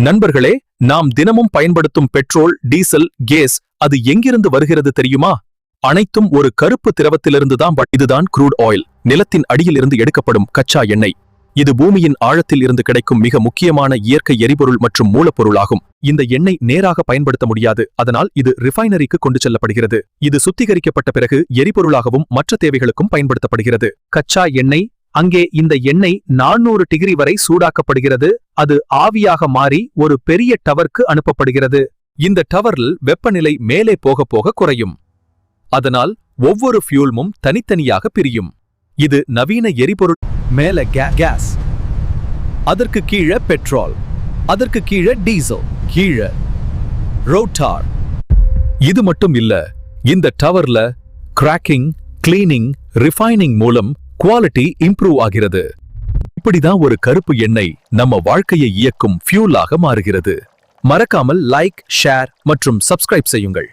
நண்பர்களே, நாம் தினமும் பயன்படுத்தும் பெட்ரோல், டீசல், கேஸ் அது எங்கிருந்து வருகிறது தெரியுமா? அனைத்தும் ஒரு கருப்பு திரவத்திலிருந்து தான். இதுதான் க்ரூட் ஆயில், நிலத்தின் அடியிலிருந்து எடுக்கப்படும் கச்சா எண்ணெய். இது பூமியின் ஆழத்தில் இருந்து கிடைக்கும் மிக முக்கியமான இயற்கை எரிபொருள் மற்றும் மூலப்பொருளாகும். இந்த எண்ணெய் நேராக பயன்படுத்த முடியாது, அதனால் இது ரிஃபைனரிக்கு கொண்டு செல்லப்படுகிறது. இது சுத்திகரிக்கப்பட்ட பிறகு எரிபொருளாகவும் மற்ற தேவைகளுக்கும் பயன்படுத்தப்படுகிறது. கச்சா எண்ணெய் அங்கே இந்த எண்ணெய் 400 டிகிரி வரை சூடாக்கப்படுகிறது. அது ஆவியாக மாறி ஒரு பெரிய டவருக்கு அனுப்பப்படுகிறது. இந்த டவரில் வெப்பநிலை மேலே போக போக குறையும். அதனால் ஒவ்வொரு ஃபியூல்மும் தனித்தனியாக பிரியும். இது நவீன எரிபொருள். மேல கேஸ், அதற்கு கீழே பெட்ரோல், அதற்கு கீழே டீசல், கீழே ரோட்டார். இது மட்டும் இல்ல, இந்த டவர்ல கிராக்கிங், கிளீனிங், ரிஃபைனிங் மூலம் குவாலிட்டி இம்ப்ரூவ் ஆகிறது. இப்படிதான் ஒரு கருப்பு எண்ணெய் நம்ம வாழ்க்கையை இயக்கும் ஃபியூலாக மாறுகிறது. மறக்காமல் லைக், ஷேர் மற்றும் சப்ஸ்கிரைப் செய்யுங்கள்.